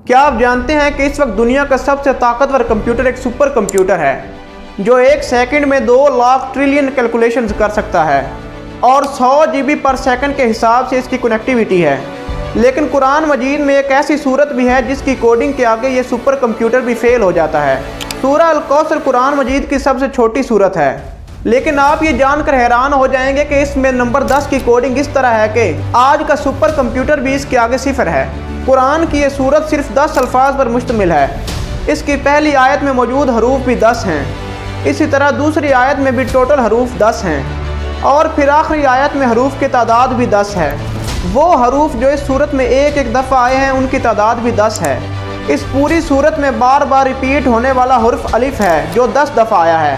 کیا آپ جانتے ہیں کہ اس وقت دنیا کا سب سے طاقتور کمپیوٹر ایک سپر کمپیوٹر ہے جو ایک سیکنڈ میں 2 لاکھ ٹریلین کیلکولیشنز کر سکتا ہے اور 100 GB پر سیکنڈ کے حساب سے اس کی کنیکٹیویٹی ہے۔ لیکن قرآن مجید میں ایک ایسی صورت بھی ہے جس کی کوڈنگ کے آگے یہ سپر کمپیوٹر بھی فیل ہو جاتا ہے۔ سورہ الکوثر قرآن مجید کی سب سے چھوٹی صورت ہے، لیکن آپ یہ جان کر حیران ہو جائیں گے کہ اس میں نمبر 10 کی کوڈنگ اس طرح ہے کہ آج کا سپر کمپیوٹر بھی اس کے آگے 0 ہے۔ قرآن کی یہ صورت صرف 10 الفاظ پر مشتمل ہے۔ اس کی پہلی آیت میں موجود حروف بھی 10 ہیں، اسی طرح دوسری آیت میں بھی ٹوٹل حروف 10 ہیں، اور پھر آخری آیت میں حروف کی تعداد بھی 10 ہے۔ وہ حروف جو اس صورت میں ایک دفعہ آئے ہیں ان کی تعداد بھی 10 ہے۔ اس پوری صورت میں بار بار ریپیٹ ہونے والا حرف الف ہے جو 10 دفعہ آیا ہے۔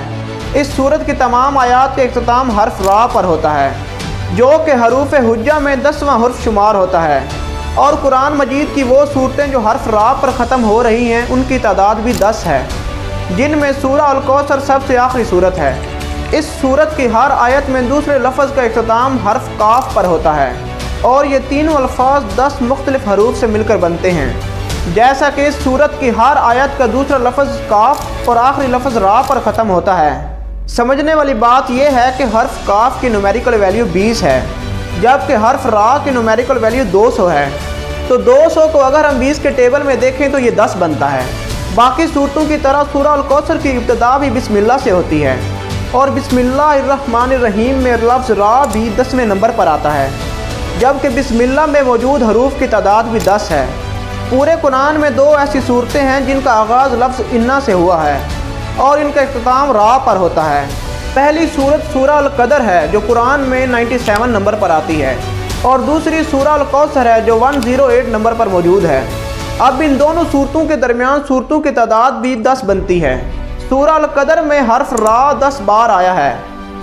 اس صورت کی تمام آیات کا اختتام حرف را پر ہوتا ہے جو کہ حروف حجہ میں 10واں حرف شمار ہوتا ہے، اور قرآن مجید کی وہ صورتیں جو حرف را پر ختم ہو رہی ہیں ان کی تعداد بھی 10 ہے، جن میں سورہ الکوثر سب سے آخری صورت ہے۔ اس صورت کی ہر آیت میں دوسرے لفظ کا اختتام حرف کاف پر ہوتا ہے، اور یہ تینوں الفاظ 10 مختلف حروف سے مل کر بنتے ہیں، جیسا کہ اس صورت کی ہر آیت کا دوسرا لفظ کاف اور آخری لفظ را پر ختم ہوتا ہے۔ سمجھنے والی بات یہ ہے کہ حرف کاف کی نومیریکل ویلیو 20 ہے، جبکہ حرف را کی نومیریکل ویلیو 200 ہے، تو 200 کو اگر ہم 20 کے ٹیبل میں دیکھیں تو یہ 10 بنتا ہے۔ باقی صورتوں کی طرح سورہ الکوثر کی ابتدا بھی بسم اللہ سے ہوتی ہے، اور بسم اللہ الرحمن الرحیم میں لفظ را بھی 10ویں نمبر پر آتا ہے، جبکہ بسم اللہ میں موجود حروف کی تعداد بھی 10 ہے۔ پورے قرآن میں 2 ایسی صورتیں ہیں جن کا آغاز لفظ انا سے ہوا ہے اور ان کا اختتام را پر ہوتا ہے۔ پہلی صورت سورہ القدر ہے جو قرآن میں 97 نمبر پر آتی ہے، اور دوسری سورہ الکوثر ہے جو 108 نمبر پر موجود ہے۔ اب ان دونوں صورتوں کے درمیان صورتوں کی تعداد بھی 10 بنتی ہے۔ سورہ القدر میں حرف را 10 بار آیا ہے۔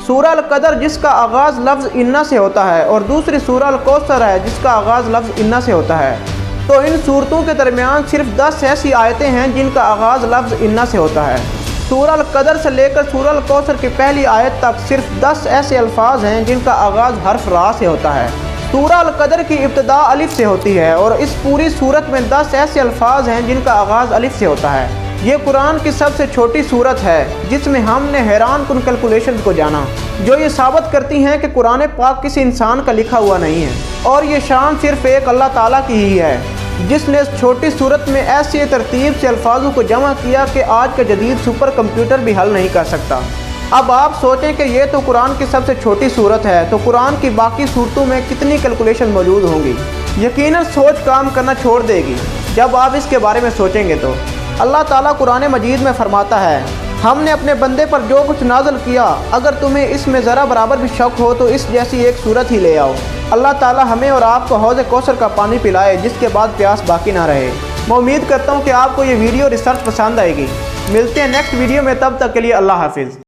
سورہ القدر جس کا آغاز لفظ انا سے ہوتا ہے اور دوسری سورہ الکوثر ہے جس کا آغاز لفظ انا سے ہوتا ہے، تو ان صورتوں کے درمیان صرف 10 ایسی آیتیں ہیں جن کا آغاز لفظ انا سے ہوتا ہے۔ سورہ القدر سے لے کر سورہ الکوثر کی پہلی آیت تک صرف 10 ایسے الفاظ ہیں جن کا آغاز حرف را سے ہوتا ہے۔ سورہ القدر کی ابتدا الف سے ہوتی ہے، اور اس پوری صورت میں 10 ایسے الفاظ ہیں جن کا آغاز الف سے ہوتا ہے۔ یہ قرآن کی سب سے چھوٹی صورت ہے جس میں ہم نے حیران کن کیلکولیشنز کو جانا، جو یہ ثابت کرتی ہیں کہ قرآن پاک کسی انسان کا لکھا ہوا نہیں ہے، اور یہ شان صرف ایک اللہ تعالیٰ کی ہی ہے جس نے اس چھوٹی صورت میں ایسی ترتیب سے الفاظوں کو جمع کیا کہ آج کا جدید سپر کمپیوٹر بھی حل نہیں کر سکتا۔ اب آپ سوچیں کہ یہ تو قرآن کی سب سے چھوٹی صورت ہے، تو قرآن کی باقی صورتوں میں کتنی کیلکولیشن موجود ہوں گی؟ یقیناً سوچ کام کرنا چھوڑ دے گی جب آپ اس کے بارے میں سوچیں گے۔ تو اللہ تعالیٰ قرآن مجید میں فرماتا ہے، ہم نے اپنے بندے پر جو کچھ نازل کیا، اگر تمہیں اس میں ذرا برابر بھی شک ہو تو اس جیسی ایک صورت ہی لے آؤ۔ اللہ تعالیٰ ہمیں اور آپ کو حوض کوثر کا پانی پلائے جس کے بعد پیاس باقی نہ رہے۔ میں امید کرتا ہوں کہ آپ کو یہ ویڈیو ریسرچ پسند آئے گی۔ ملتے ہیں نیکسٹ ویڈیو میں، تب تک کے لیے اللہ حافظ۔